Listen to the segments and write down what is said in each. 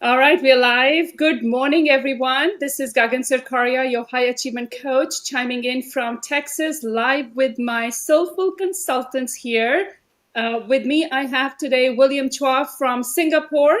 All right, we're live. Good morning, everyone. This is Gagan Sarkaria, your high achievement coach, chiming in from Texas, live with my soulful consultants here. With me, I have today William Chua from Singapore,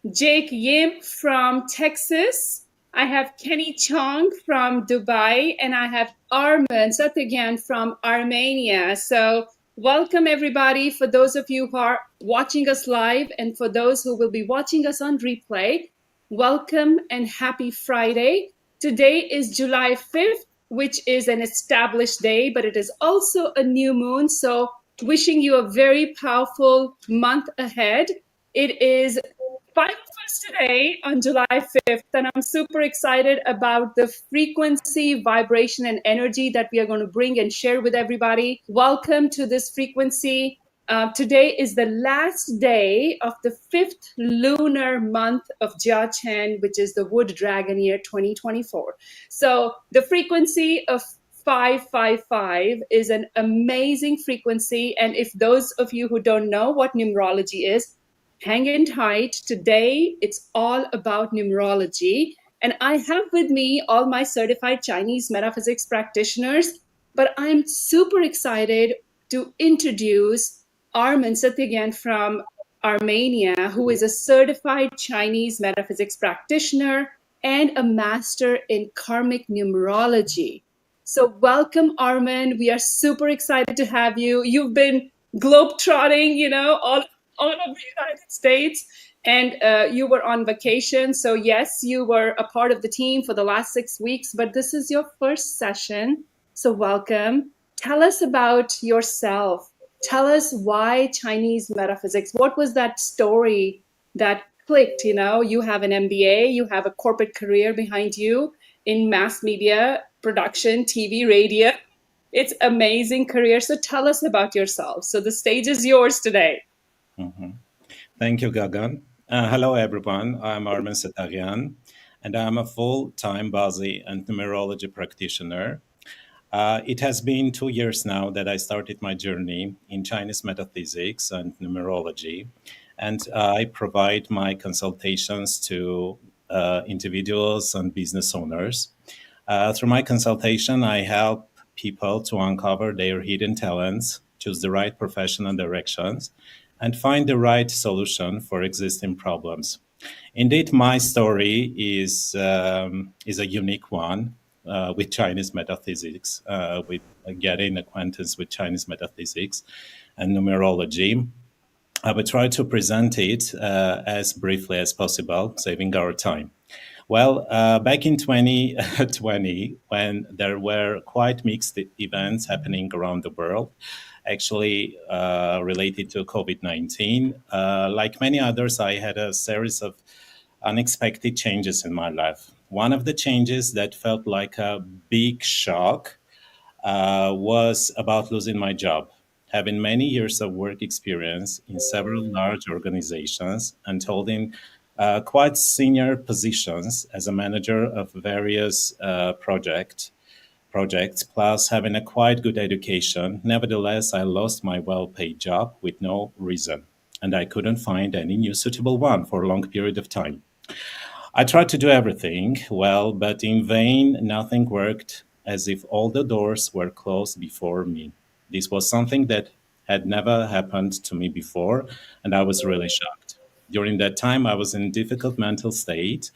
Jake Yim from Texas. I have Kenny Chong from Dubai, and I have Armen Setaghyan from Armenia. So welcome everybody. For those of you who are watching us live and for those who will be watching us on replay, welcome and happy Friday. Today is July 5th, which is an established day, but it is also a new moon. So wishing you a very powerful month ahead. It is 5 of us today on July 5th, and I'm super excited about the frequency, vibration, and energy that we are going to bring and share with everybody. Welcome to this frequency. Today is the last day of the 5th lunar month of Jia Chen, which is the Wood Dragon year 2024. So the frequency of 555 is an amazing frequency. And if those of you who don't know what numerology is, hang in tight. Today, it's all about numerology. And I have with me all my certified Chinese metaphysics practitioners, but I'm super excited to introduce Armen Setaghyan from Armenia, who is a certified Chinese metaphysics practitioner and a master in Karmic Numerology. So welcome, Armen. We are super excited to have you. You've been globetrotting, all over the United States, and you were on vacation. So yes, you were a part of the team for the last 6 weeks, but this is your first session. So welcome. Tell us about yourself. Tell us why Chinese metaphysics. What was that story that clicked? You have an MBA, you have a corporate career behind you in mass media production, TV, radio. It's amazing career. So tell us about yourself. So the stage is yours today. Mm-hmm. Thank you, Gagan. Hello, everyone. I'm Armen Setaghyan, and I'm a full-time Bazi and numerology practitioner. It has been 2 years now that I started my journey in Chinese metaphysics and numerology, and I provide my consultations to individuals and business owners. Through my consultation, I help people to uncover their hidden talents, choose the right professional directions, and find the right solution for existing problems. Indeed, my story is a unique one with Chinese metaphysics, with getting acquaintance with Chinese metaphysics and numerology. I will try to present it as briefly as possible, saving our time. Well, back in 2020, when there were quite mixed events happening around the world, actually related to COVID-19, like many others, I had a series of unexpected changes in my life. One of the changes that felt like a big shock was about losing my job. Having many years of work experience in several large organizations and holding quite senior positions as a manager of various projects, plus having a quite good education. Nevertheless, I lost my well-paid job with no reason, and I couldn't find any new suitable one for a long period of time. I tried to do everything well, but in vain, nothing worked, as if all the doors were closed before me. This was something that had never happened to me before, and I was really shocked. During that time, I was in a difficult mental state,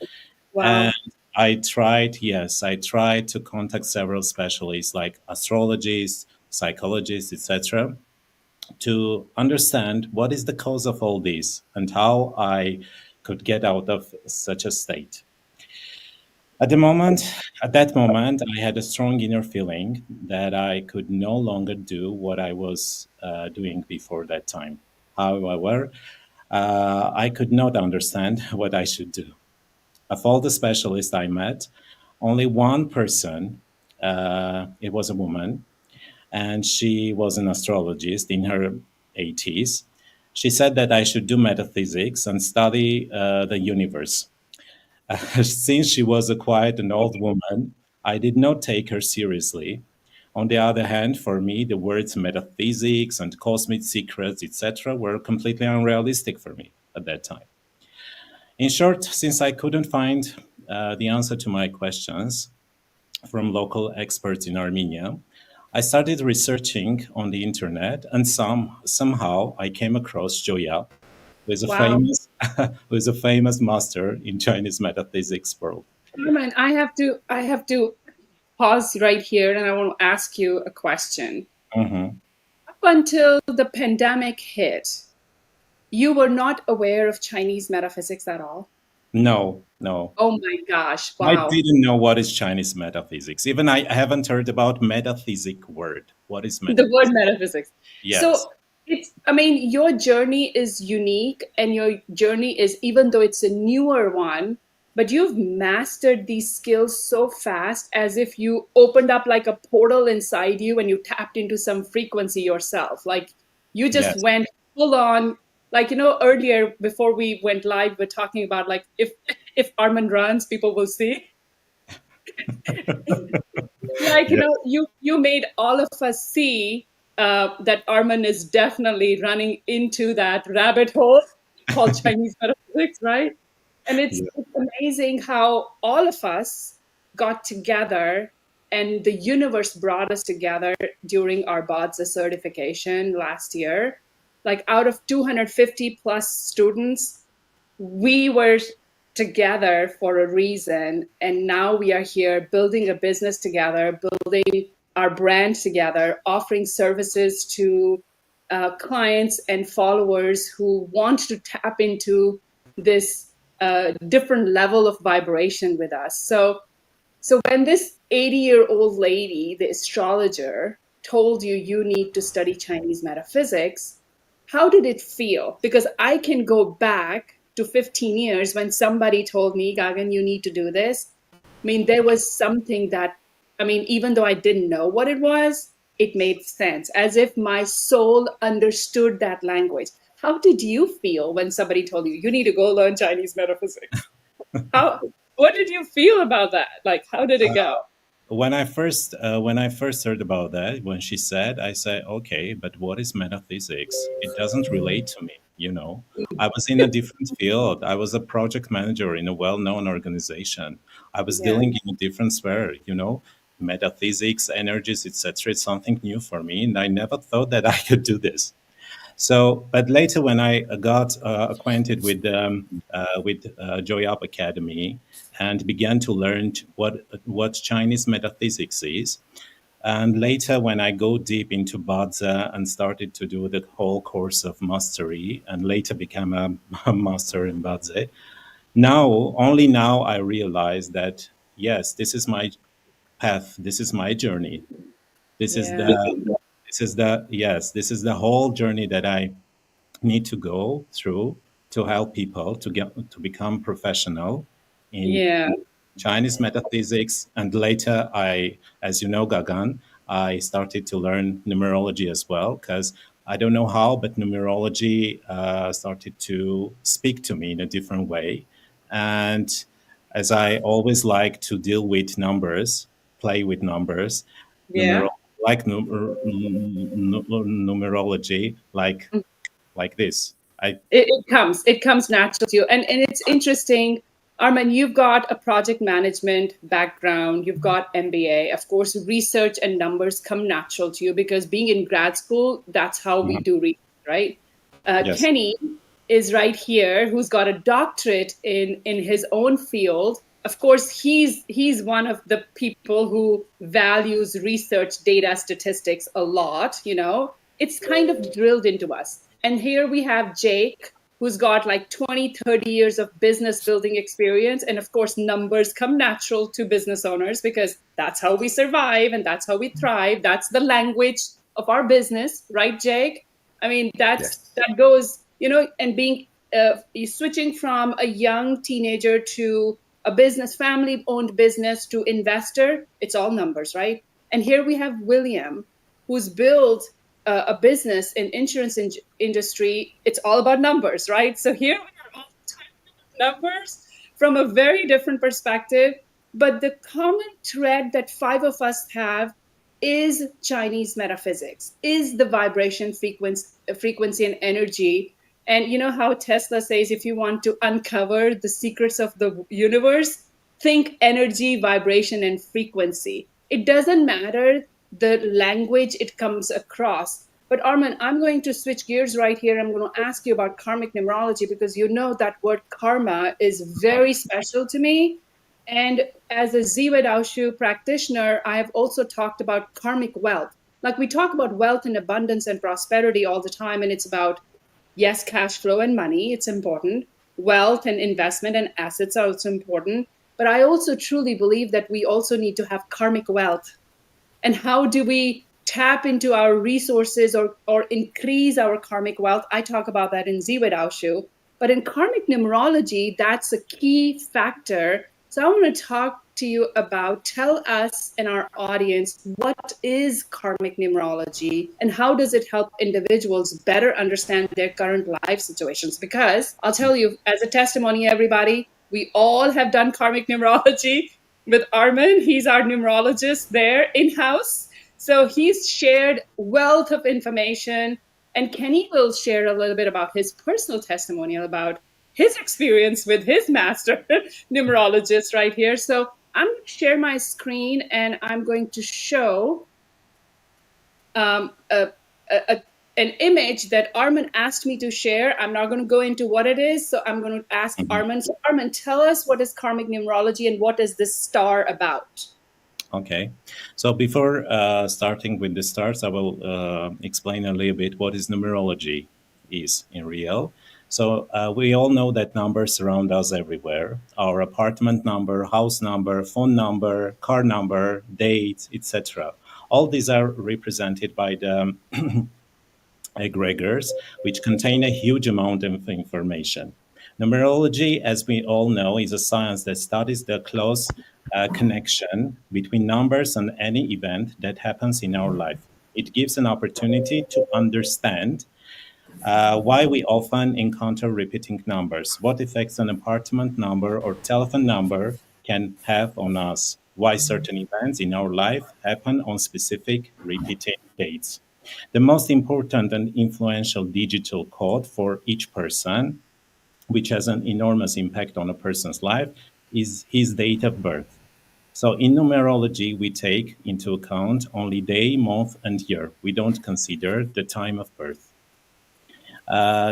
Wow. and I tried to contact several specialists like astrologists, psychologists, etc., to understand what is the cause of all this and how I could get out of such a state. At the moment, at that moment, I had a strong inner feeling that I could no longer do what I was doing before that time. However, I could not understand what I should do. Of all the specialists I met, only one person, it was a woman, and she was an astrologist in her 80s. She said that I should do metaphysics and study the universe. Since she was a quite an old woman, I did not take her seriously. On the other hand, for me, the words metaphysics and cosmic secrets, etc., were completely unrealistic for me at that time. In short, since I couldn't find the answer to my questions from local experts in Armenia, I started researching on the internet, and somehow I came across Joya, who is a Wow. famous who is a famous master in Chinese metaphysics world. Armen, I have to pause right here and I want to ask you a question. Mhm. Up until the pandemic hit, you were not aware of Chinese metaphysics at all? No, no. Oh my gosh, I wow. didn't know what is Chinese metaphysics. Even I haven't heard about metaphysic word. What is The word metaphysics? metaphysics. So Yes, I mean, your journey is unique and your journey is, even though it's a newer one, but you've mastered these skills so fast as if you opened up like a portal inside you and you tapped into some frequency yourself. Like you just yes. went full on, like, earlier before we went live, we're talking about like if Armin runs, people will see. Like Yes. you made all of us see that Armin is definitely running into that rabbit hole called Chinese metaphysics, right? And it's, Yeah. it's amazing how all of us got together and the universe brought us together during our BODSA certification last year. Like out of 250 plus students, we were together for a reason, and now we are here building a business together, building our brand together, offering services to clients and followers who want to tap into this different level of vibration with us. So when this 80-year-old lady, the astrologer, told you you need to study Chinese metaphysics, how did it feel? Because I can go back to 15 years when somebody told me, Gagan, you need to do this. I mean, there was something that, I mean, even though I didn't know what it was, it made sense, as if my soul understood that language. How did you feel when somebody told you, you need to go learn Chinese metaphysics? How, what did you feel about that? Like, how did it go? When I first heard about that, when she said, I said, okay, but what is metaphysics? It doesn't relate to me. I was in a different field. I was a project manager in a well-known organization. I was Yeah, dealing in a different sphere. Metaphysics, energies, etc. It's something new for me, and I never thought that I could do this. So, but later when I got acquainted with Joy Up Academy and began to learn what Chinese metaphysics is, and later when I go deep into Badza and started to do the whole course of mastery, and later became a master in Badze, only now I realize that yes, this is my path, this is my journey, this is yeah, this is the whole journey that I need to go through to help people to become professional in yeah, Chinese metaphysics. And later, as you know, Gagan, I started to learn numerology as well because I don't know how, but numerology started to speak to me in a different way. And as I always like to deal with numbers, play with numbers, yeah. numerology like numerology, like this. I It comes natural to you, and it's interesting. Arman, you've got a project management background, you've got MBA. Of course, research and numbers come natural to you because being in grad school, that's how we Mhm. do research, right? Yes. Kenny is right here, who's got a doctorate in his own field. Of course, he's one of the people who values research, data, statistics a lot. It's kind of drilled into us. And here we have Jake, who's got like 20, 30 years of business building experience. And of course, numbers come natural to business owners because that's how we survive and that's how we thrive. That's the language of our business, right, Jake? I mean, Yes. that goes, and being switching from a young teenager to a business, family owned business to investor, it's all numbers, right? And here we have William, who's built a business in insurance industry. It's all about numbers, right? So here we are all numbers from a very different perspective. But the common thread that five of us have is Chinese metaphysics, is the vibration frequency and energy And you know how Tesla says if you want to uncover the secrets of the universe, think energy, vibration, and frequency. It doesn't matter the language it comes across. But Armen, I'm going to switch gears right here. I'm going to ask you about karmic numerology because you know that word karma is very special to me. And as a Ziva Daoshu practitioner, I have also talked about karmic wealth. Like we talk about wealth and abundance and prosperity all the time, and it's about, yes, cash flow and money, it's important. Wealth and investment and assets are also important. But I also truly believe that we also need to have karmic wealth. And how do we tap into our resources or increase our karmic wealth? I talk about that in Ziva Daoshu. But in karmic numerology, that's a key factor. So I want to talk to you about, tell us and our audience, what is karmic numerology and how does it help individuals better understand their current life situations? Because I'll tell you, as a testimony, everybody, we all have done karmic numerology with Armen. He's our numerologist there in house. So he's shared wealth of information. And Kenny will share a little bit about his personal testimonial about his experience with his master numerologist right here. So I'm going to share my screen and I'm going to show um, a, a, an image that Armen asked me to share. I'm not going to go into what it is, so I'm going to ask Mhm. Armen. So Armen, tell us what is karmic numerology and what is this star about? Okay. So before starting with the stars, I will explain a little bit what is numerology is in real. So we all know that numbers surround us everywhere. Our apartment number, house number, phone number, car number, date, etc. All these are represented by the egregores, which contain a huge amount of information. Numerology, as we all know, is a science that studies the close connection between numbers and any event that happens in our life. It gives an opportunity to understand why we often encounter repeating numbers, what effects an apartment number or telephone number can have on us, why certain events in our life happen on specific repeating dates. The most important and influential digital code for each person, which has an enormous impact on a person's life, is his date of birth. So in numerology, we take into account only day, month, and year. We don't consider the time of birth.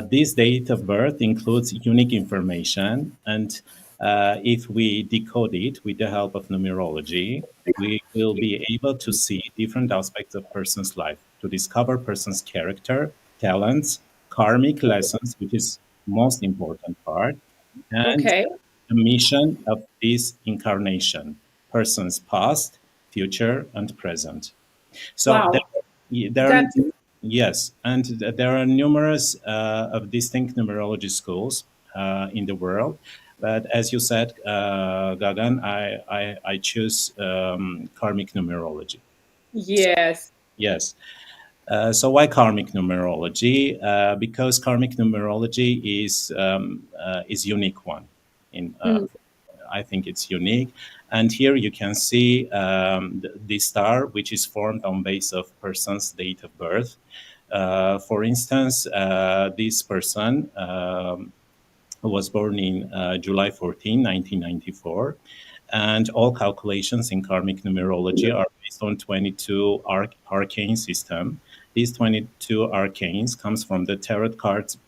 This date of birth includes unique information, and if we decode it with the help of numerology, we will be able to see different aspects of person's life, to discover person's character, talents, karmic lessons, which is most important part, and Okay. the mission of this incarnation, person's past, future, and present. So Wow. there are That's yes, and there are numerous of distinct numerology schools in the world. But as you said, Gagan, I choose karmic numerology. So, yes. yes. So why karmic numerology? Because karmic numerology is unique one. In Mm. I think it's unique, and here you can see the star, which is formed on base of person's date of birth. For instance, this person was born in July 14, 1994, and all calculations in karmic numerology are based on 22 arcane system. These 22 arcanes comes from the tarot cards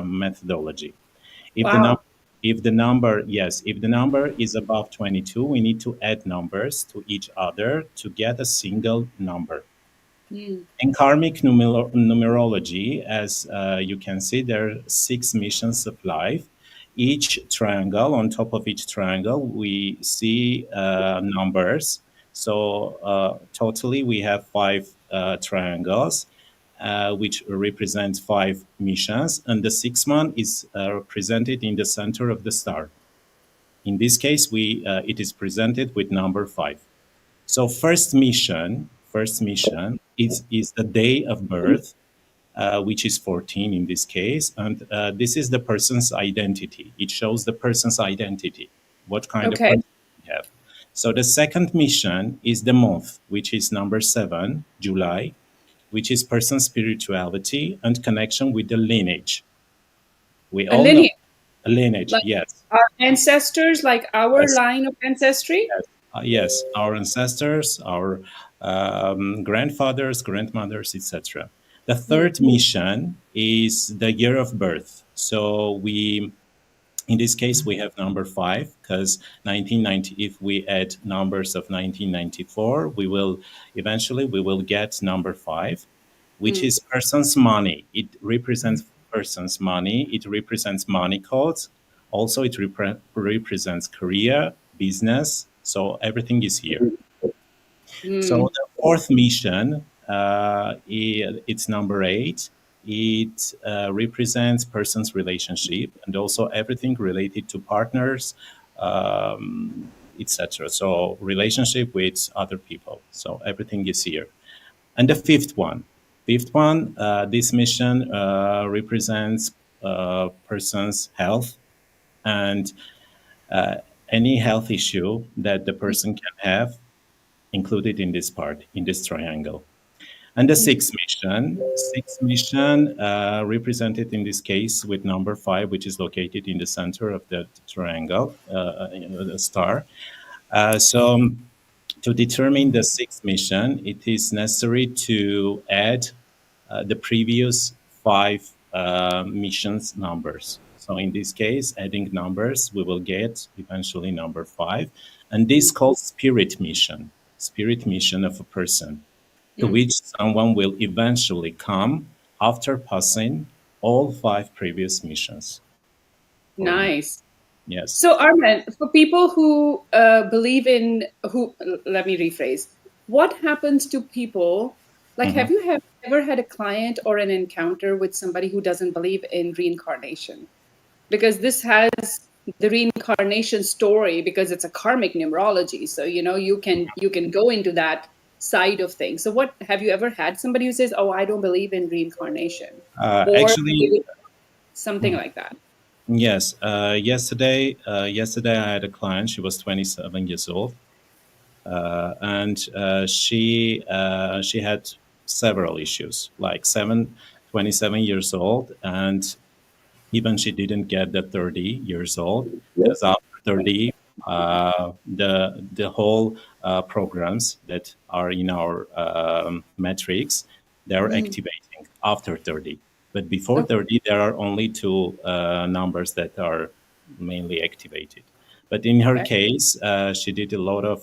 methodology. If the Wow. number if the number is above 22, we need to add numbers to each other to get a single number. Mm. In karmic numerology, as you can see, there are 6 missions of life. Each triangle, on top of each triangle, we see numbers. So totally, we have 5 triangles, which represent 5 missions, and the sixth one is presented in the center of the star. In this case, we it is presented with number 5. So first mission is the day of birth, which is 14 in this case, and this is the person's identity. It shows the person's identity, what kind of Okay. person we have. So the second mission is the month, which is number 7, July, which is person's spirituality and connection with the lineage. We A all know lineage, a lineage. like Yes, our ancestors, like our yes, line of ancestry. yes, yes. Our ancestors, our grandfathers, grandmothers, etc. The Hmm. third mission is the year of birth. So we in this case, we have number five because 1990. If we add numbers of 1994, we will get number five, which Hmm. is person's money. It represents person's money. It represents money codes. Also, it represents career, business. So everything is here. Hmm. So the fourth mission, it's number eight. It represents person's relationship and also everything related to partners, etc. So relationship with other people. So everything is here. And the fifth one, this mission represents person's health and any health issue that the person can have included in this part, in this triangle. And the sixth mission represented in this case with number five, which is located in the center of the triangle, the star. So to determine the sixth mission, it is necessary to add the previous five missions numbers. So in this case, adding numbers, we will get eventually number five. And this called spirit mission of a person to Hmm. which someone will eventually come after passing all five previous missions for him. Nice. Yes. So, Armen, for people who believe in let me rephrase. What happens to people? Like, Mhm. ever had a client or an encounter with somebody who doesn't believe in reincarnation? Because this has the reincarnation story because it's a karmic numerology. So you can go into that side of things. So, what have you ever had somebody who says, "Oh, I don't believe in reincarnation," or Actually, maybe something like that? yes. Yesterday I had a client. She was 27 years old, and she had several issues, like 27 years old, and even she didn't get the 30 years old because after 30 the whole programs that are in our metrics, they're Mm. activating after 30, but before Okay. 30 there are only two numbers that are mainly activated. But in her Okay. case, she did a lot of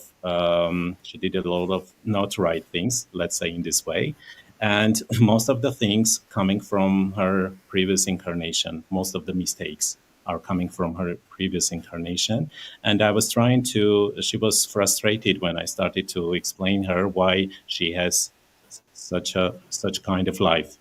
not right things, let's say in this way, and most of the things coming from her previous incarnation. Most of the mistakes are coming from her previous incarnation, and I was trying to. She was frustrated when I started to explain her why she has such kind of life,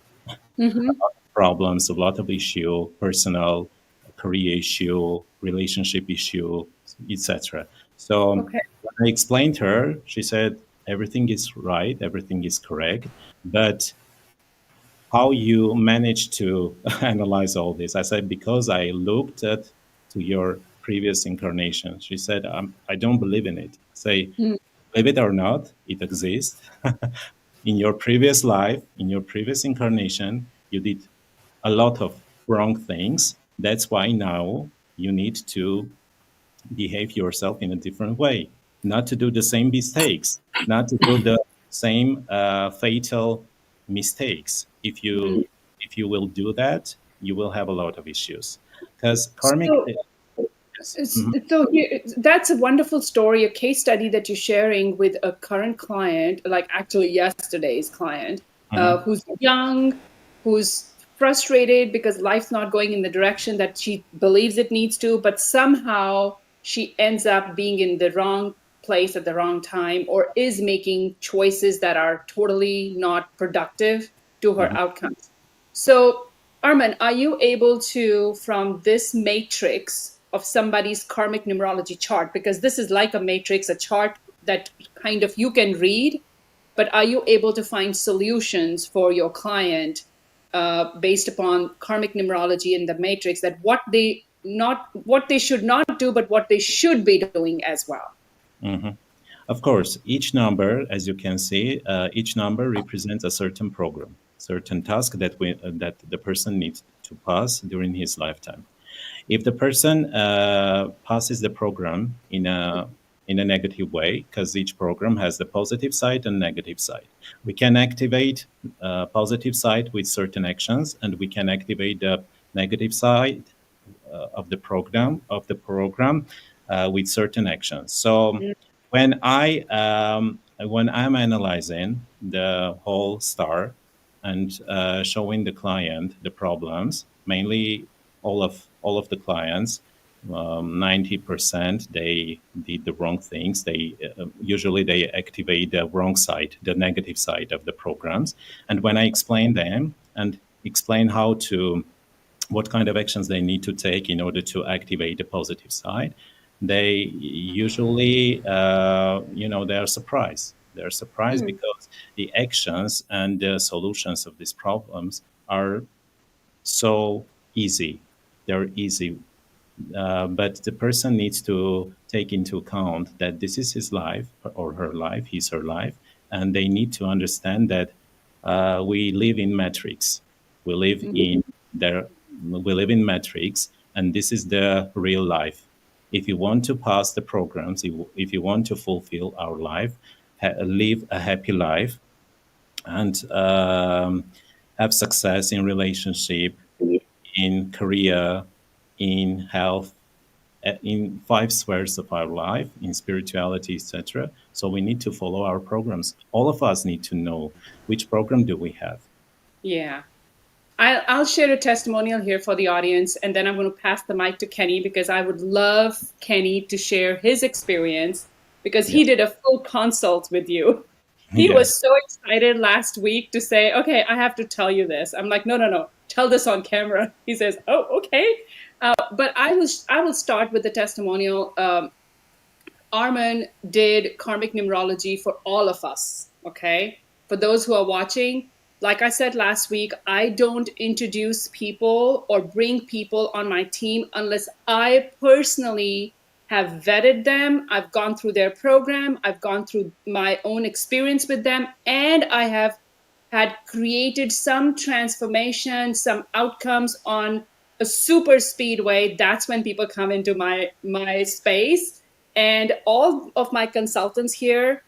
Hmm. problems, a lot of issue, personal, career issue, relationship issue, etc. So Okay. when I explained her, she said everything is right, everything is correct, but how you manage to analyze all this? I said, because I looked at to your previous incarnation. She said, I don't believe in it. I say, Mm. believe it or not, it exists. In your previous life, in your previous incarnation, you did a lot of wrong things. That's why now you need to behave yourself in a different way, not to do the same mistakes, not to do the same fatal mistakes. Mm. If you will do that, you will have a lot of issues because karmic. So, Yes. Mhm. that's a wonderful story, a case study that you're sharing with a current client, like actually yesterday's client, Mhm. who's young, who's frustrated because life's not going in the direction that she believes it needs to, but somehow she ends up being in the wrong place at the wrong time or is making choices that are totally not productive to her Mhm. outcomes. So, Armen, are you able to, from this matrix of somebody's karmic numerology chart, because this is like a matrix, a chart that kind of you can read, but are you able to find solutions for your client based upon karmic numerology in the matrix, that what they should not do, but what they should be doing as well? Mhm. Of course, each number, as you can see, each number represents a certain program, certain task that the person needs to pass during his lifetime. If the person passes the program in a negative way, because each program has the positive side and negative side, we can activate positive side with certain actions, and we can activate the negative side of the program with certain actions. So Mm, when I'm analyzing the whole star and showing the client the problems, mainly all of the clients, 90% they did the wrong things. They usually they activate the wrong side, the negative side of the programs. And when I explain them and explain how to what kind of actions they need to take in order to activate the positive side, they usually, they're surprised. They're surprised mm, because the actions and the solutions of these problems are so easy. They're easy, but the person needs to take into account that this is his life or her life, his her life, and they need to understand that we live in matrix. We live mhm. in there. We live in matrix, and this is the real life. If you want to pass the programs, if you want to fulfill our life, live a happy life, and have success in relationship, in career, in health, in five spheres of our life, in spirituality, etc. So we need to follow our programs. All of us need to know which program do we have. Yeah. I'll share a testimonial here for the audience, and then I'm going to pass the mic to Kenny because I would love Kenny to share his experience because Yeah, he did a full consult with you. He yeah, was so excited last week to say, "Okay, I have to tell you this." I'm like, "No, no, no, tell this on camera." He says, "Oh, okay." But I will start with the testimonial. Armen did karmic numerology for all of us. Okay. For those who are watching, like I said last week, I don't introduce people or bring people on my team unless I personally have vetted them. I've gone through their program, I've gone through my own experience with them, and I have had created some transformation, some outcomes on a super speed way. That's when people come into my space, and all of my consultants here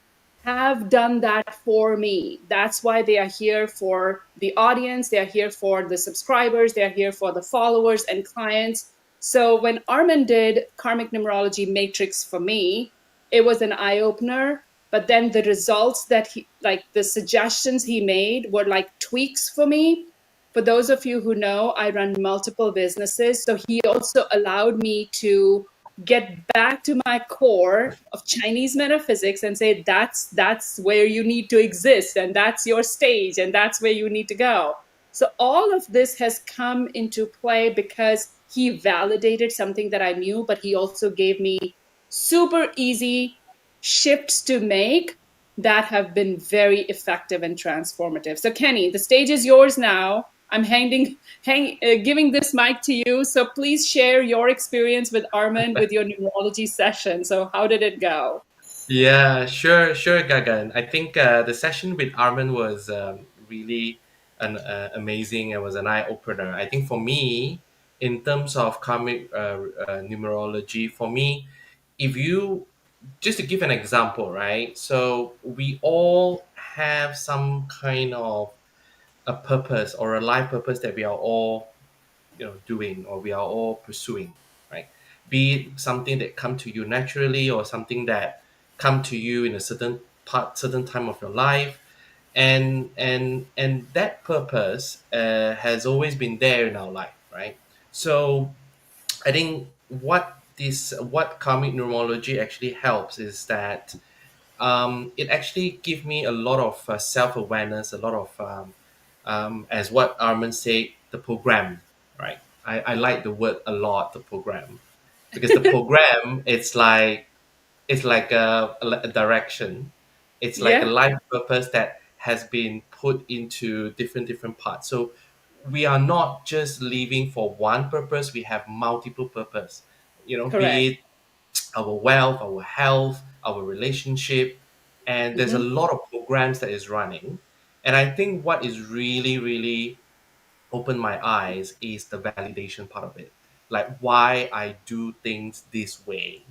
have done that for me. That's why they are here for the audience, they are here for the subscribers, they are here for the followers and clients. So when Armin did Karmic Numerology Matrix for me, it was an eye opener. But then the results that like the suggestions he made were like tweaks for me. For those of you who know, I run multiple businesses. So he also allowed me to get back to my core of Chinese metaphysics and say that's where you need to exist, and that's your stage, and that's where you need to go. So all of this has come into play because he validated something that I knew, but he also gave me super easy shifts to make that have been very effective and transformative. So Kenny, the stage is yours now. I'm giving this mic to you. So please share your experience with Armen with your numerology session. So how did it go? Yeah, sure, sure, Gagan. I think the session with Armen was really amazing. It was an eye opener. I think for me, in terms of karmic numerology, for me, if you just to give an example, right? So we all have some kind of a purpose or a life purpose that we are all doing or we are all pursuing, right? Be it something that come to you naturally or something that come to you in a certain time of your life, and that purpose has always been there in our life, right? So I think what karmic numerology actually helps is that it actually give me a lot of self-awareness, a lot of as what Armin said, the program, right? I like the word a lot, the program, because the program it's like a direction, it's like a Yeah, life purpose that has been put into different parts. So we are not just living for one purpose; we have multiple purpose. Be correct. it our wealth, our health, our relationship, and there's a Hmm. lot of programs that is running. And I think what is really, really opened my eyes is the validation part of it. Like why I do things this way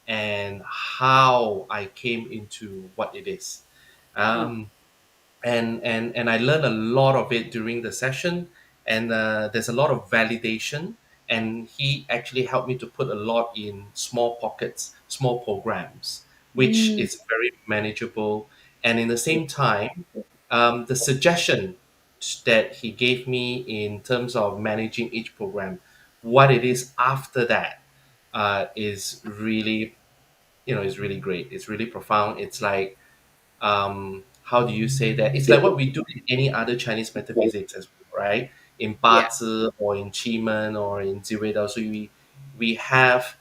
and how I came into what it is. Mm. Um, and I learned a lot of it during the session, and there's a lot of validation, and he actually helped me to put a lot in small pockets, small programs, which Mm. is very manageable, and in the same time, the suggestion that he gave me in terms of managing each program, what it is after that, is really, is really great. It's really profound. It's like, how do you say that? It's like what we do in any other Chinese metaphysics as well, right? In Yeah, Bazi or in Qi or in Zirui. So we have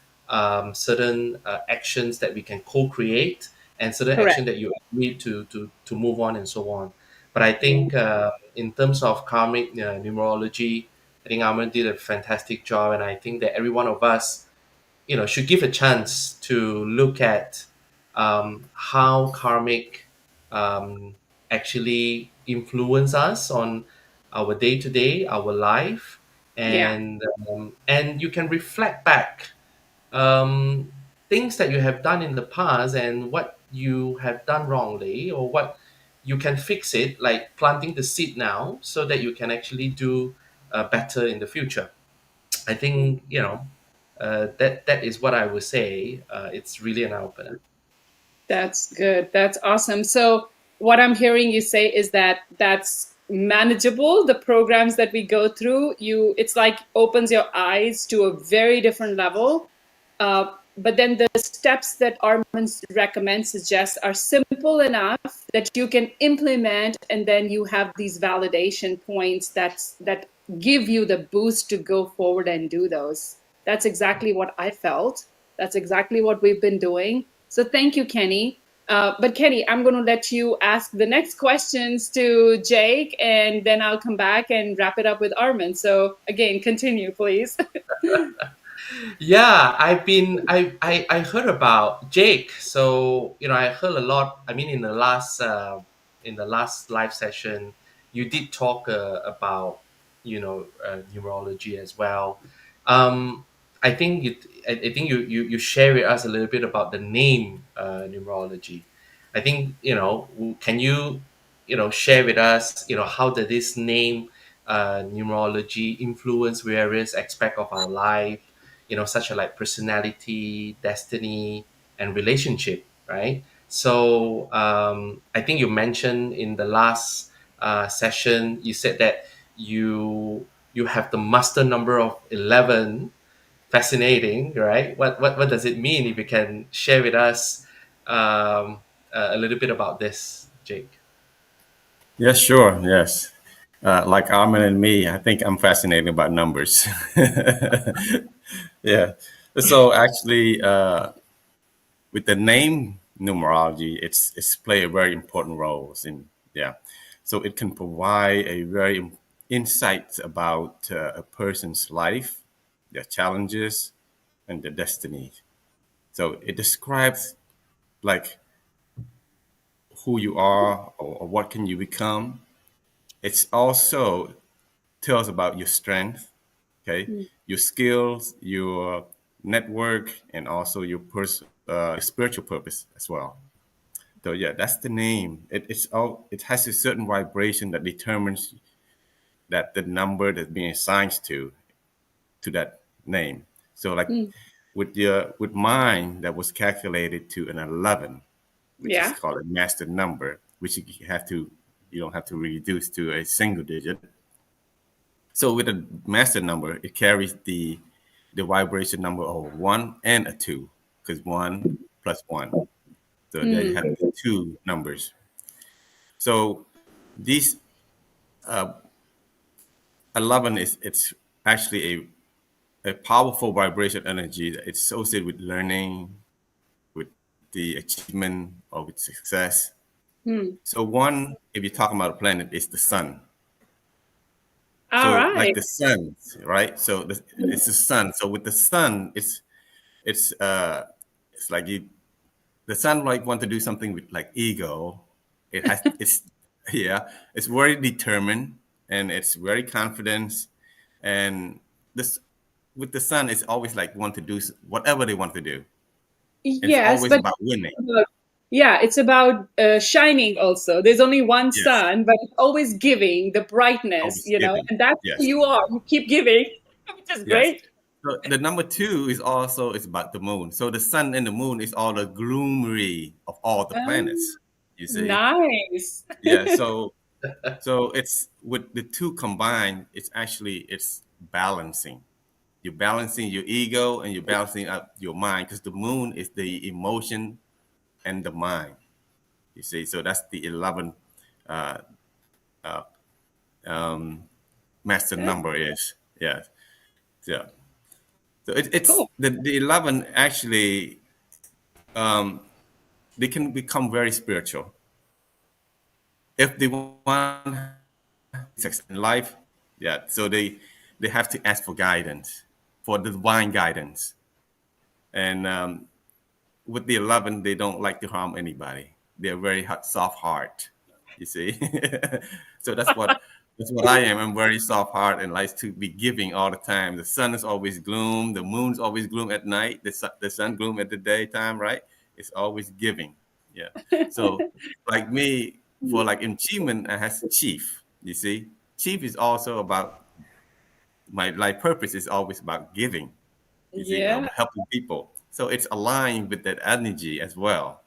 certain actions that we can co-create and certain correct. action that you need to move on and so on. But I think in terms of karmic numerology, I think Armen did a fantastic job, and I think that every one of us, should give a chance to look at how karmic um, actually influence us on our day to day, our life, Yeah, and you can reflect back um, things that you have done in the past and what you have done wrongly, or what you can fix it, like planting the seed now, so that you can actually do better in the future. I think that is what I would say. It's really an eye opener. that's good. That's awesome. So, what I'm hearing you say is that that's manageable. The programs that we go through, it's like opens your eyes to a very different level. But then the steps that Armin recommends, suggest, are simple enough that you can implement, and then you have these validation points that give you the boost to go forward and do those. That's exactly what I felt. That's exactly what we've been doing. So thank you, Kenny. But Kenny, I'm going to let you ask the next questions to Jake, and then I'll come back and wrap it up with Armin. So again, continue, please. Yeah, I heard about Jake. So I heard a lot. I mean, in the last live session, you did talk about numerology as well. Um, I think I think you share with us a little bit about the name numerology. I think can you share with us how did this name numerology influence various aspect of our life, such as like personality, destiny, and relationship, right? So I think you mentioned in the last session, you said that you have the master number of 11. Fascinating, right? What does it mean? If you can share with us a little bit about this, Jake. Yes, sure. Yes. Like Armin and me, I think I'm fascinated about numbers. Yeah. So actually, with the name numerology, it's play a very important roles in, yeah. So it can provide a very insight about a person's life, their challenges, and their destiny. So it describes like who you are, or what can you become. It's also tells about your strength, okay, Mm. your skills, your network, and also your spiritual purpose as well. So yeah, that's the name. It has a certain vibration that determines that the number that's being assigned to that name. So like Mm. with mine, that was calculated to an 11, which is Yeah. called a master number, which you don't have to reduce to a single digit. So with a master number, it carries the vibration number of one and a two, because one plus one. So there you Mm. have the two numbers. So these 11 it's actually a powerful vibration energy that it's associated with learning, with the achievement, or with success. Mm. So one, if you're talking about a planet, is the sun. All So like right. the sun, right? So it's the sun. So with the sun, it's it's like the sun like want to do something with like ego. It's yeah, it's very determined. and it's very confident. And this with the sun, it's always like want to do whatever they want to do, and it's Yes, always but about winning. yeah, it's about shining also. There's only one Yes, sun, but it's always giving the brightness, always giving. and that's who Yes, you are. You keep giving, which is yes. great. So the number two is also it's about the moon. So the sun and the moon is all the gloomery of all the Um, planets. You see, nice. yeah. So it's with the two combined. It's balancing. You're balancing your ego and you're balancing up your mind because the moon is the emotion and the mind. You see, so that's the 11 uh, master Yeah, number is. Yeah. Yeah. So it's cool. the 11 actually, they can become very spiritual if they want success in life. Yeah. So they have to ask for guidance, for divine guidance. And with the 11, they don't like to harm anybody. They're very soft heart, you see. So that's what I am. I'm very soft heart and likes to be giving all the time. The sun is always gloom. The moon's always gloom at night. The sun gloom at the daytime, right? It's always giving. Yeah. So like me, for like achievement, I has chief. You see, chief is also about my life purpose is always about giving. You see, Yeah, helping people. So it's aligned with that energy as well.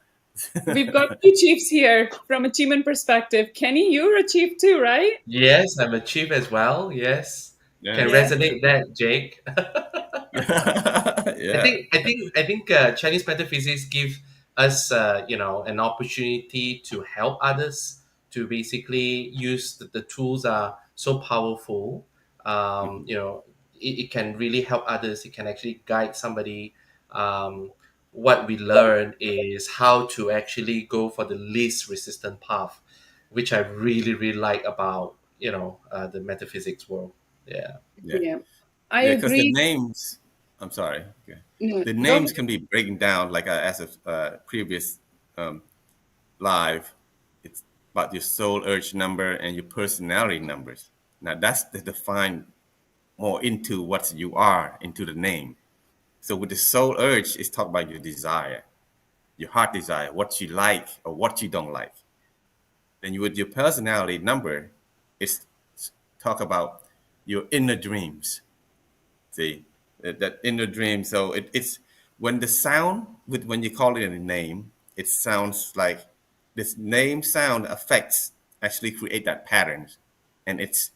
we've got two chiefs here from achievement perspective. Kenny, you're a chief too, right? Yes, I'm a chief as well. Yes, can Yes. Yeah. resonate that, Jake. Yeah. I think Chinese metaphysics give us an opportunity to help others to basically use the tools are so powerful. Mhm. It can really help others. It can actually guide somebody. What we learn is how to actually go for the least resistant path, which I really really like about the metaphysics world. Yeah. Yeah. Yeah, I Yeah. Because the agree. names, I'm sorry. Okay. No, The go names ahead. can be breaking down like as a previous um, live. It's about your soul urge number and your personality numbers. Now that's the define more into what you are into the name. So with the soul urge, it's talk about your desire, your heart desire, what you like or what you don't like. Then you with your personality number, it's talk about your inner dreams. See that inner dream. So it's when the sound with when you call it a name, it sounds like this name sound affects actually create that pattern, and it's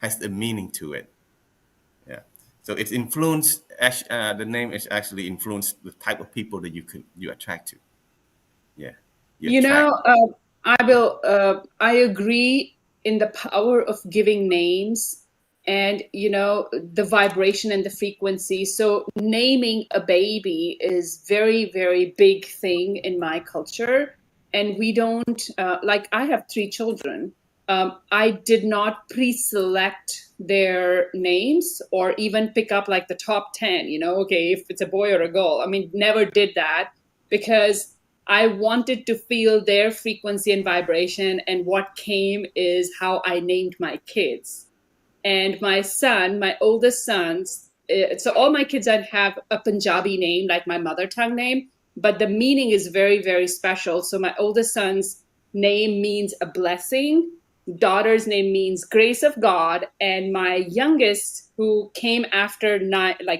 has a meaning to it. Yeah. So it's influenced. The name is actually influenced the type of people that you attract to. Yeah. You You know, attract. I agree in the power of giving names and, the vibration and the frequency. So naming a baby is very, very big thing in my culture. And we don't, like, I have three children. I did not pre-select their names or even pick up like the top 10, okay, if it's a boy or a girl. I mean, never did that because I wanted to feel their frequency and vibration. And what came is how I named my kids. And my son, my oldest sons, so all my kids have a Punjabi name, like my mother tongue name, but the meaning is very, very special. So my oldest son's name means a blessing, daughter's name means grace of God, and my youngest, who came after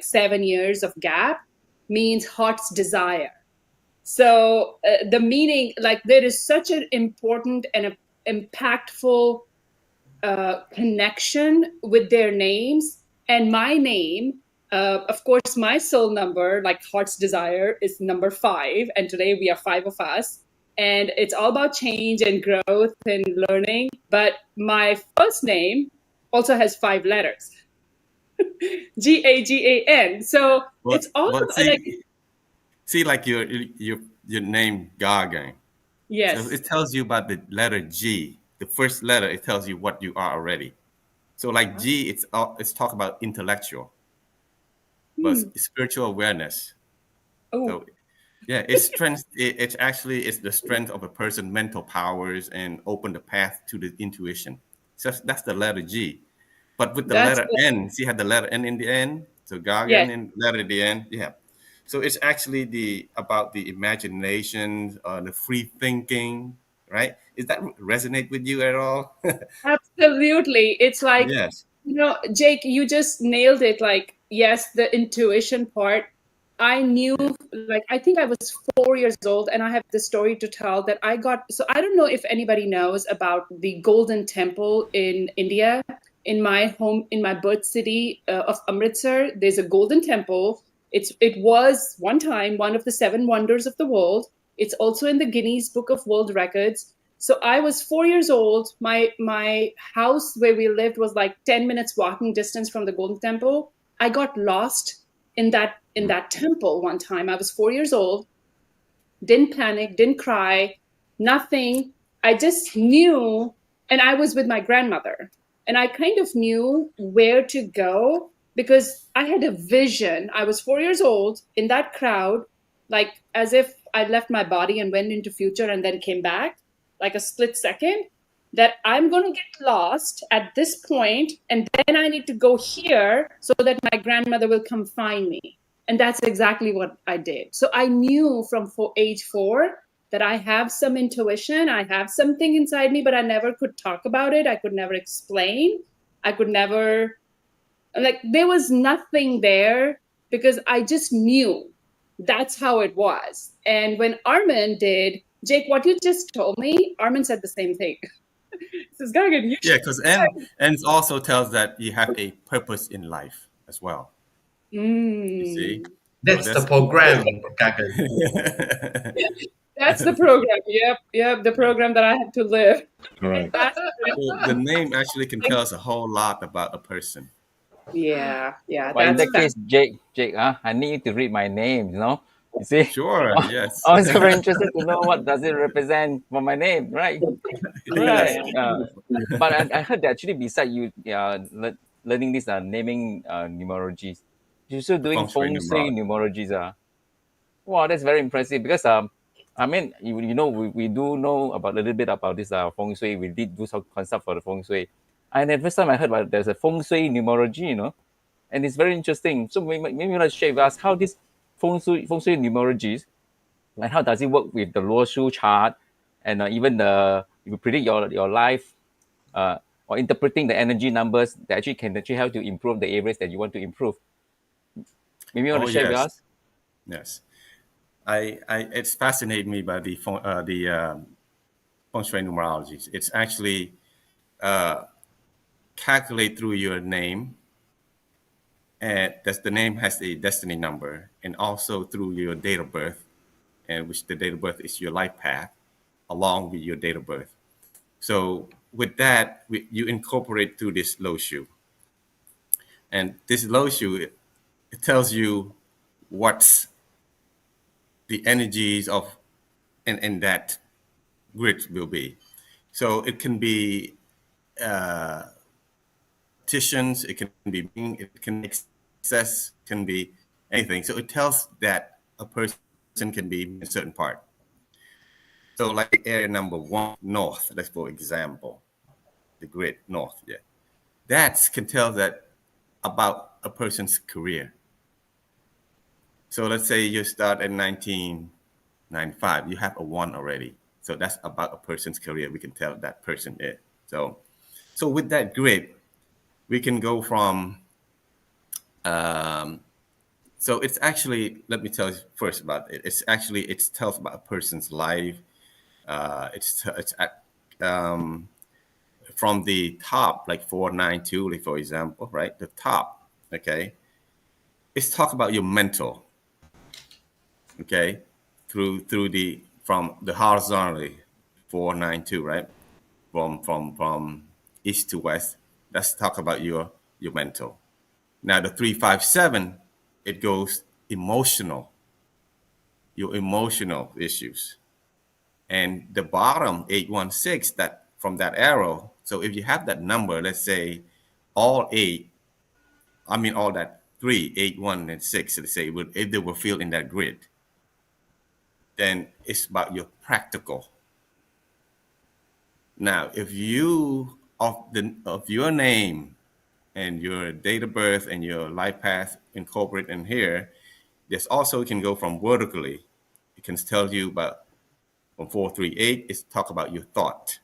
7 years of gap, means heart's desire. So the meaning, like there is such an important and impactful connection with their names. And my name, of course, my soul number, like heart's desire, is number 5. And today we are 5 of us. And it's all about change and growth and learning. But my first name also has 5 letters, Gagan. So But it's all but like, see like your name Gagan. So yes. it tells you about the letter G. The first letter it tells you what you are already. So like G, it's talk about intellectual, but Hmm. spiritual awareness. Oh, So yeah, it's strength. It's actually it's the strength of a person, mental powers, and open the path to the intuition. So that's the letter G. But with the That's letter N, she had the letter N in the end. So yes, Gagan and letter at the end. Yeah. So it's actually about the imagination, the free thinking, right? Is that resonate with you at all? absolutely. It's like, Yes. Jake, you just nailed it. Like, yes, the intuition part. I knew, Yeah. like, I think I was 4 years old, and I have this story to tell that I got. So I don't know if anybody knows about the Golden Temple in India. In my home, in my birth city of Amritsar, there's a Golden Temple. It was one time one of the seven wonders of the world. It's also in the Guinness Book of World Records. So I was 4 years old. My house where we lived was like 10 minutes walking distance from the Golden Temple. I got lost in that temple one time. I was 4 years old, didn't panic, didn't cry, nothing. I just knew, and I was with my grandmother, and I kind of knew where to go because I had a vision. I was 4 years old in that crowd, like as if I left my body and went into future and then came back, like a split second. That I'm going to get lost at this point, and then I need to go here so that my grandmother will come find me. And that's exactly what I did. So I knew from age 4 that I have some intuition, I have something inside me, but I never could talk about it. I could never explain. I could never, like, there was nothing there because I just knew that's how it was. And when Armen did, Jake, what you just told me, Armen said the same thing. He says, Gagan, you Yeah, should. because N also tells that you have a purpose in life as well. You see? Mm. So That's the that's program, Gagan. That's the program. Yep, the program that I have to live. Correct. That's so the name actually can tell us a whole lot about a person. yeah, But in that's that fact. case, Jake, I need you to read my name, you know? You see? Sure, yes. I was very interested to know what does it represent for my name, right? Yes. Right. But I heard that actually beside you learning this naming numerologies, you're still The doing feng shui feng shui numerology. numerologies. Wow, that's very impressive because I mean you know we do know about a little bit about this feng shui. We did do some concept for the feng shui. And the first time I heard about there's a feng shui numerology, you know, and it's very interesting. So maybe let's share with us how this feng shui numerologies, like how does it work with the Luo Shu chart, and even the you predict your life, uh, or interpreting the energy numbers that actually can actually help to improve the areas that you want to improve. Maybe you want Oh, to share with yes. us? Yes. It's fascinated me by the feng shui numerology. It's actually calculate through your name, and that's the name has a destiny number, and also through your date of birth, and which the date of birth is your life path, along with your date of birth. So with that, you incorporate through this low shoe, and this low shoe it tells you what's the energies of and that grid will be. So it can be petitions, it can be it can be excess, can be anything. So it tells that a person can be in a certain part. So like area number 1 north, let's for example, the grid north, yeah. That can tell that about a person's career. So let's say you start in 1995, you have a 1 already. So that's about a person's career. We can tell that person is. So with that grid, we can go from so it's actually, let me tell you first about it. It's actually, it tells about a person's life. It's from the top, like 492, like for example, right? The top, okay? It's talk about your mental, okay? Through the, from the horizontally, 492, right? From east to west. Let's talk about your mental. Now the 357, it goes emotional, your emotional issues. And the bottom 816, that from that arrow. So if you have that number, let's say all eight, I mean all that 3, 8, 1, and 6, let's say if they were filled in that grid, then it's about your practical. Now, if you of your name and your date of birth and your life path incorporated in here, this also can go from vertically. It can tell you about from 438 is talk about your thought.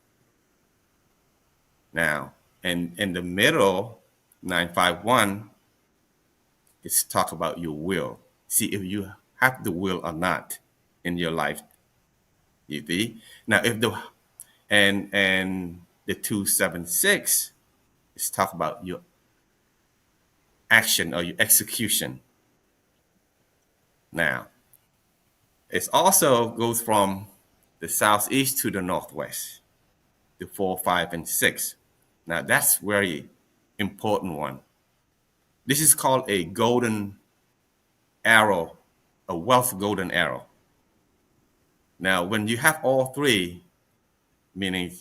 Now, and in the middle, 951 is talk about your will. See if you have the will or not in your life. You see? Now if the and the 276 is talk about your action or your execution. Now, it also goes from the southeast to the northwest, the 4, 5, and 6. Now, that's very important one. This is called a golden arrow, a wealth golden arrow. Now, when you have all three, meaning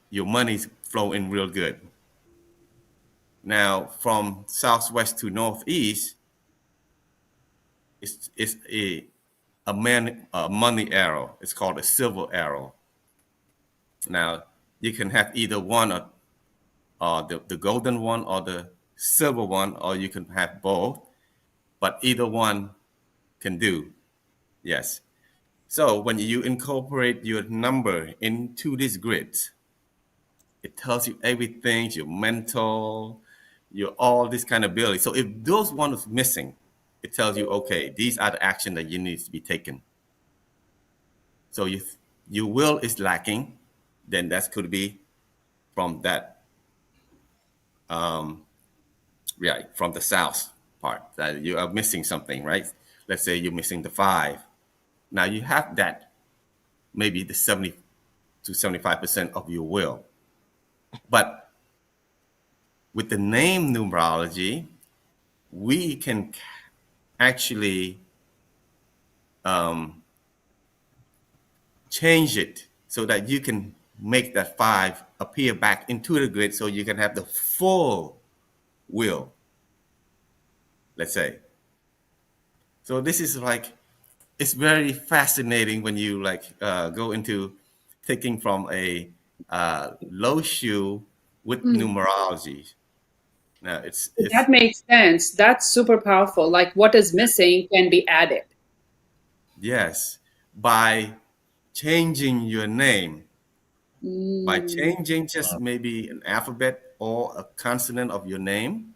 your money's flow in real good. Now, from southwest to northeast, it's a money arrow. It's called a silver arrow. Now, you can have either one or the golden one or the silver one, or you can have both, but either one can do. Yes. So when you incorporate your number into this grid, it tells you everything, your mental, your all this kind of ability. So if those one is missing, it tells you, okay, these are the action that you need to be taken. So if your will is lacking, then that could be from that, from the south part that you are missing something, right? Let's say you're missing the 5. Now you have that, maybe the 70 to 75% of your will. But with the name numerology, we can actually change it so that you can make that 5 appear back into the grid so you can have the full will, let's say. So this is like, it's very fascinating when you go into taking from a low shoe with numerology. Now That makes sense. That's super powerful. Like what is missing can be added. yes, by changing your name, by changing just maybe an alphabet or a consonant of your name,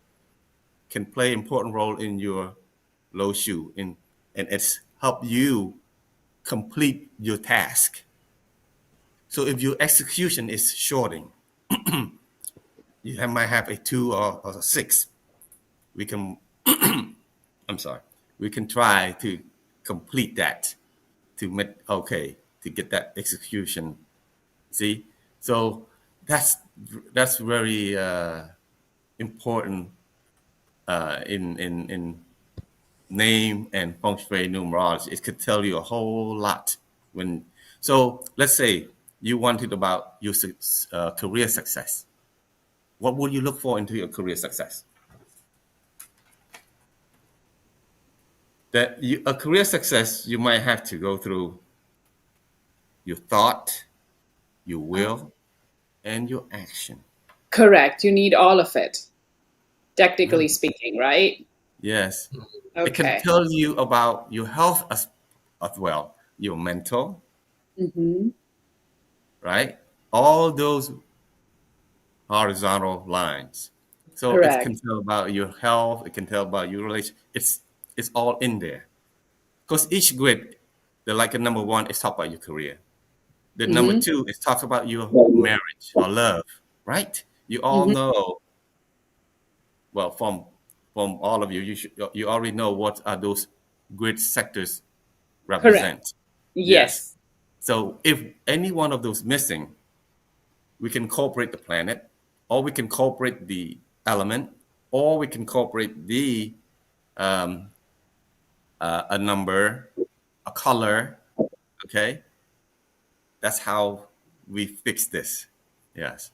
can play an important role in your low shoe, and it's help you complete your task. So if your execution is shorting, you might have a 2 or a 6. We can, I'm sorry, we can try to complete that to get that execution. See, so that's very important in name and feng shui numerology. It could tell you a whole lot. So let's say you wanted about your career success. What would you look for into your career success? A career success, you might have to go through your thought, your will, and your action. Correct. You need all of it, technically speaking, right? Yes. Okay. It can tell you about your health as well, your mental, right? All those horizontal lines. So Correct. it can tell about your health. It can tell about your relation. It's all in there. Because each grid, like a number 1 is talk about your career. The number 2 is talk about your marriage or love, right? You all know. Well, from all of you, you already know what are those grid sectors represent. Correct. Yes. So if any one of those missing, we can incorporate the planet, or we can incorporate the element, or we can incorporate the a number, a color. Okay, that's how we fix this. Yes,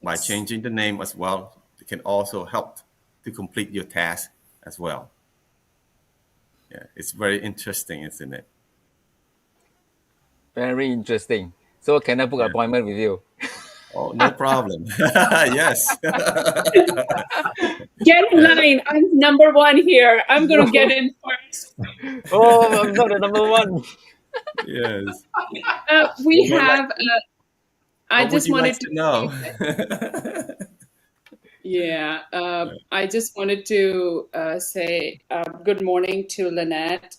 by changing the name as well, it can also help to complete your task as well. Yeah, it's very interesting, isn't it? Very interesting. So can I book an appointment with you? Oh, no problem. Yes. Get in line. I'm number one here. I'm going to get in first. Oh, I'm not the number one. Yes. We What, have, I what would just you like wanted to to know? Yeah, I just wanted to say good morning to Lynette.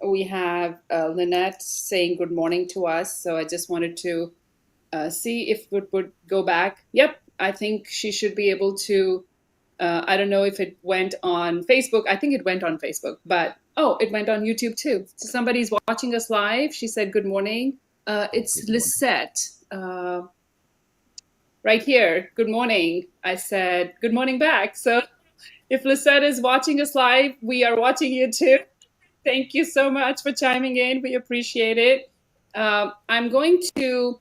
We have Lynette saying good morning to us, so I just wanted to see if it would go back. Yep, I think she should be able to. I don't know if it went on Facebook. I think it went on Facebook, but oh, it went on YouTube too. So somebody's watching us live. She said good morning. It's Good morning. Lisette. Right here. Good morning. I said good morning back. So if Lisette is watching us live, we are watching you too. Thank you so much for chiming in. We appreciate it. I'm going to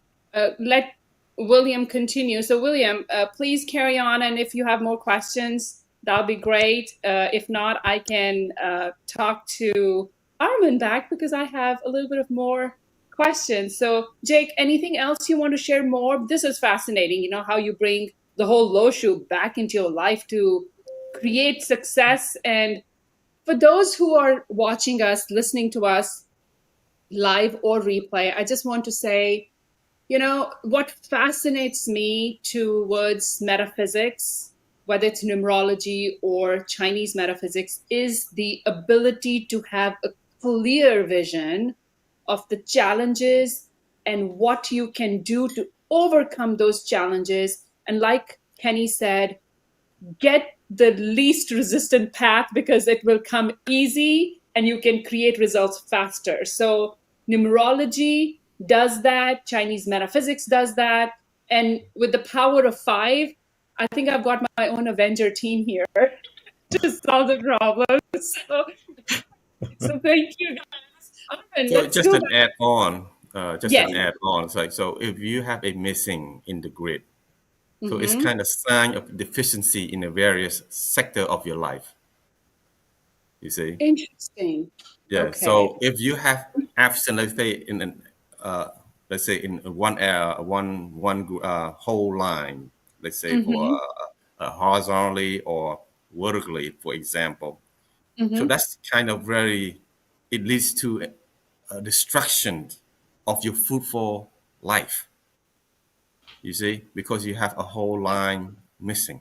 let William continue. So William, please carry on. And if you have more questions, that'll be great. If not, I can talk to Armen back because I have a little bit of more questions. So Jake, anything else you want to share more? This is fascinating, you know, how you bring the whole Loshu back into your life to create success. And for those who are watching us, listening to us live or replay, I just want to say, you know, what fascinates me towards metaphysics, whether it's numerology or Chinese metaphysics, is the ability to have a clear vision of the challenges and what you can do to overcome those challenges. And like Kenny said, get the least resistant path because it will come easy and you can create results faster. So numerology does that, Chinese metaphysics does that. And with the power of 5, I think I've got my own Avenger team here to solve the problem. So thank you guys. And So let's just go an back. add-on, Yes. It's like, so if you have a missing in the grid, so it's Mm-hmm. kind of sign of deficiency in a various sector of your life. You see? Interesting. Yeah. Okay. So if you have absent, let's say in an, let's say in one whole line, let's say for Mm-hmm. horizontally or vertically, for example. So Mm-hmm. that's kind of very, it leads to a destruction of your fruitful life. You see, because you have a whole line missing.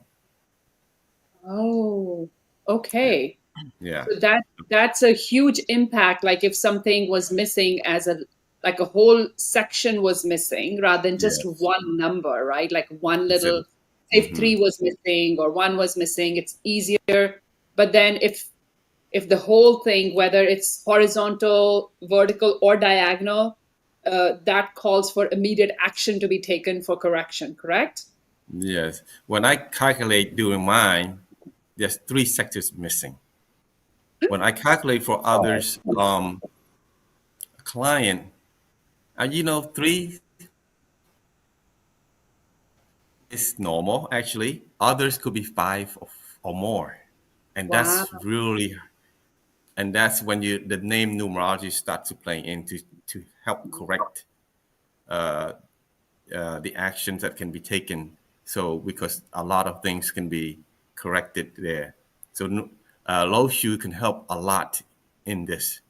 Oh, Yeah. okay. Yeah. So that's a huge impact. Like if something was missing as a like a whole section was missing rather than just Yes. one number, right? Like one little, Exactly. if Hmm. 3 was missing or 1 was missing, it's easier. But then if the whole thing, whether it's horizontal, vertical, or diagonal, that calls for immediate action to be taken for correction, correct? Yes. When I calculate doing mine, there's three sectors missing. When I calculate for others, client, three is normal actually. Others could be five or more, and Wow. that's when the name numerology start to play in to help correct the actions that can be taken. So because a lot of things can be corrected there. So low shoe can help a lot in this.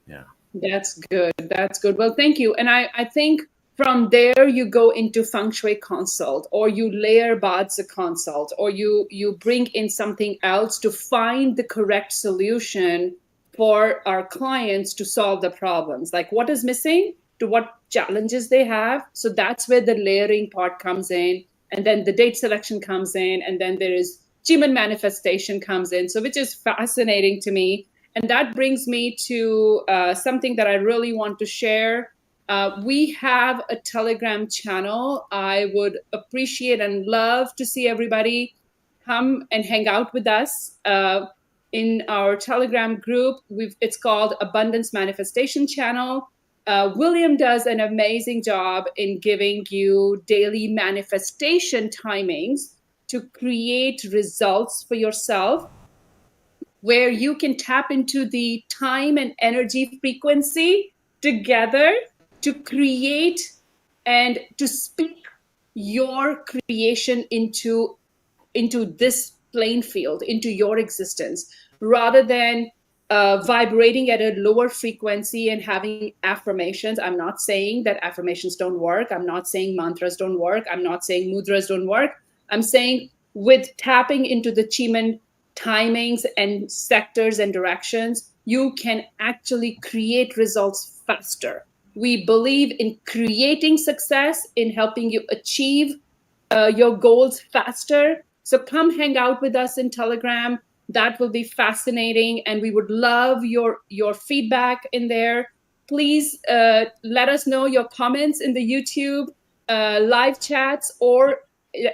Yeah. That's good. That's good. Well, thank you. And I think from there you go into feng shui consult or you layer Badzi consult or you bring in something else to find the correct solution for our clients to solve the problems. Like what is missing to what challenges they have. So that's where the layering part comes in. And then the date selection comes in. And then there is human manifestation comes in. So which is fascinating to me. And that brings me to something that I really want to share. We have a Telegram channel. I would appreciate and love to see everybody come and hang out with us in our Telegram group. It's called Abundance Manifestation Channel. William does an amazing job in giving you daily manifestation timings to create results for yourself where you can tap into the time and energy frequency together to create and to speak your creation into this playing field, into your existence, rather than vibrating at a lower frequency and having affirmations. I'm not saying that affirmations don't work. I'm not saying mantras don't work. I'm not saying mudras don't work. I'm saying with tapping into the Chiman timings and sectors and directions, you can actually create results faster. We believe in creating success, in helping you achieve your goals faster. So come hang out with us in Telegram. That will be fascinating, and we would love your feedback in there. Please let us know your comments in the YouTube live chats, or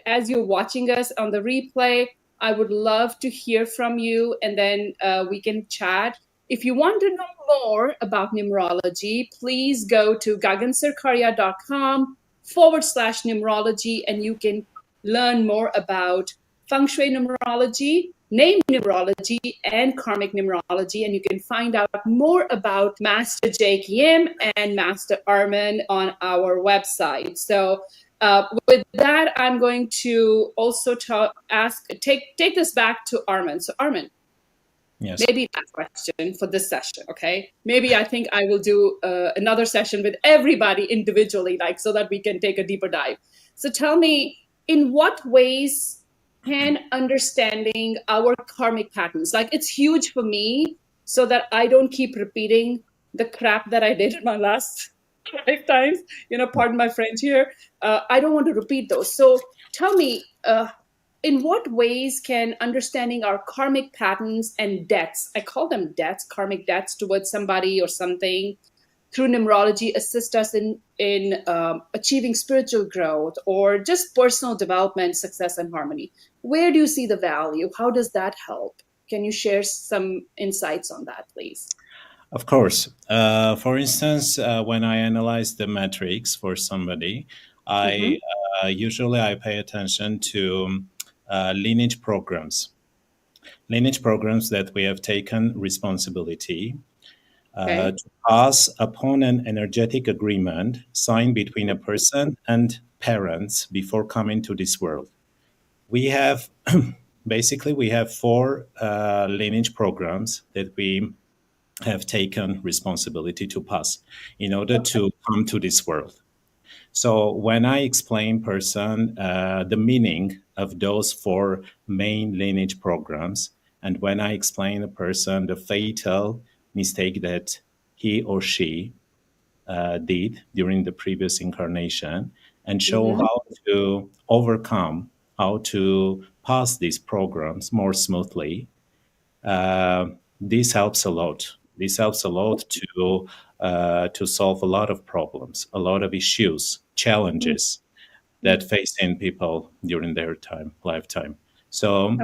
as you're watching us on the replay. I would love to hear from you, and then we can chat. If you want to know more about numerology, please go to gagansarkaria.com/numerology, and you can learn more about Feng Shui numerology, name numerology, and karmic numerology. And you can find out more about Master Jake Yim and Master Armen on our website. So with that, I'm going to also take this back to Armen. So Armen, Yes. maybe last question for this session, okay? Maybe I think I will do another session with everybody individually, like so that we can take a deeper dive. So tell me, in what ways can understanding our karmic patterns, like it's huge for me, so that I don't keep repeating the crap that I did in my last lifetimes, pardon my French here. I don't want to repeat those. So tell me, in what ways can understanding our karmic patterns and debts, I call them debts, karmic debts towards somebody or something, through numerology assist us in achieving spiritual growth or just personal development, success, and harmony? Where do you see the value? How does that help? Can you share some insights on that, please? Of course. For instance, when I analyze the metrics for somebody, I usually I pay attention to lineage programs that we have taken responsibility to pass upon an energetic agreement signed between a person and parents before coming to this world. We have basically we have four lineage programs that we have taken responsibility to pass in order to come to this world. So when I explain person the meaning of those four main lineage programs, and when I explain a person the fatal mistake that he or she did during the previous incarnation, and show how to overcome, how to pass these programs more smoothly, this helps a lot. This helps a lot to solve a lot of problems, a lot of issues, challenges that facing people during their lifetime. So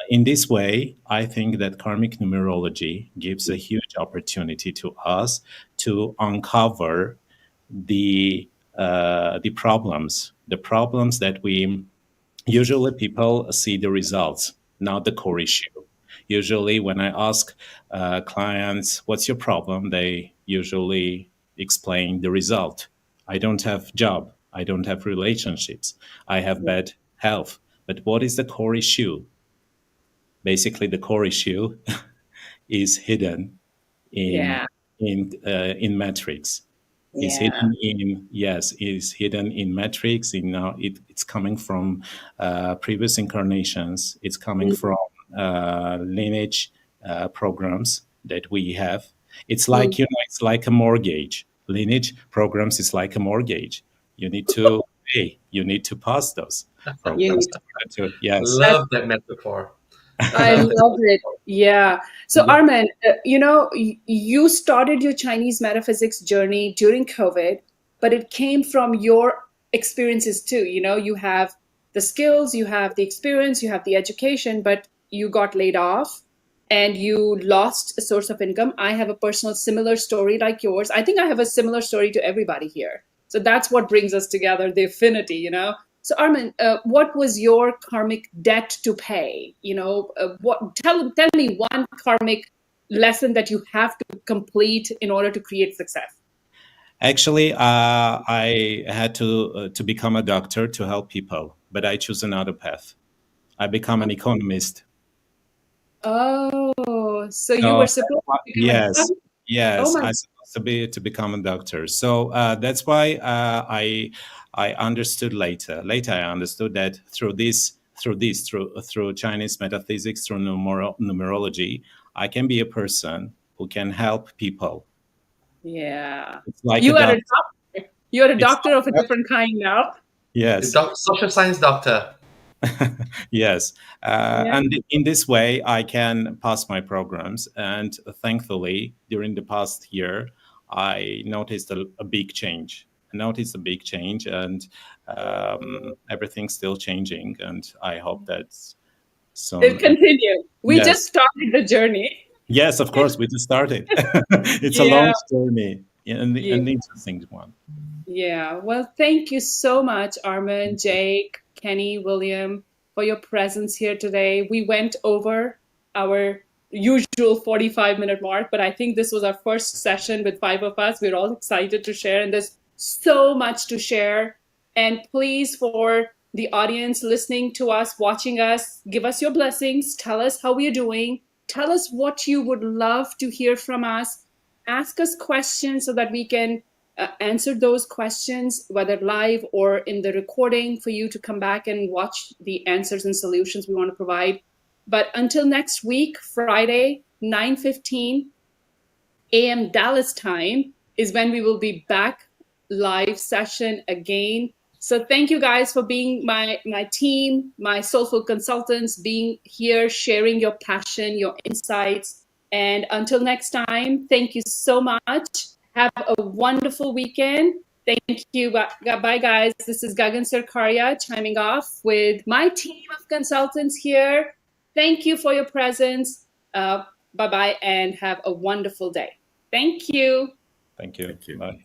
in this way, I think that karmic numerology gives a huge opportunity to us to uncover the problems that we usually people see the results, not the core issue. Usually, when I ask clients, "What's your problem?" they usually explain the result. I don't have job. I don't have relationships. I have bad health. But what is the core issue? Basically, the core issue is hidden in metrics. Is hidden in is hidden in metrics. It's coming from previous incarnations. It's coming from lineage programs that we have. It's like it's like a mortgage. Lineage programs is like a mortgage. You need to pay. You need to pass those programs. Love that metaphor. I love it. Yeah. So Armen, you started your Chinese metaphysics journey during COVID, but it came from your experiences too. You have the skills, you have the experience, you have the education, but you got laid off and you lost a source of income. I have a personal similar story like yours. I think I have a similar story to everybody here. So that's what brings us together, the affinity, So Armen, what was your karmic debt to pay? Tell me one karmic lesson that you have to complete in order to create success. Actually, I had to become a doctor to help people, but I choose another path. I become an economist. Oh, so you So were supposed to become a yes, doctor? Oh yes, my, I supposed to become a doctor. So that's why I understood later. Later, I understood that through Chinese metaphysics, through numerology, I can be a person who can help people. yeah. It's like a You are a doctor. doctor. You're a It's doctor of a different kind now. yes. Social science doctor. Yes. Yeah. And in this way, I can pass my programs. And thankfully, during the past year, I noticed a big change. I noticed a big change, and everything's still changing. And I hope that It soon. continues. We Yes. just started the journey. Yes, of course, we just started. It's a long Yeah. journey and Yeah. an interesting one. Yeah. Well, thank you so much, Armen, Jake, Kenny, William, for your presence here today. We went over our usual 45-minute mark, but I think this was our first session with 5 of us. We're all excited to share, and there's so much to share. And please, for the audience listening to us, watching us, give us your blessings. Tell us how we're doing. Tell us what you would love to hear from us. Ask us questions so that we can answer those questions, whether live or in the recording, for you to come back and watch the answers and solutions we want to provide. But until next week, Friday, 9:15 a.m. Dallas time is when we will be back live session again. So thank you guys for being my team, my soulful consultants, being here, sharing your passion, your insights. And until next time, thank you so much. Have a wonderful weekend. Thank you. Bye, guys. This is Gagan Sarkaria chiming off with my team of consultants here. Thank you for your presence. Bye-bye and have a wonderful day. Thank you. Thank you. Thank you. Bye.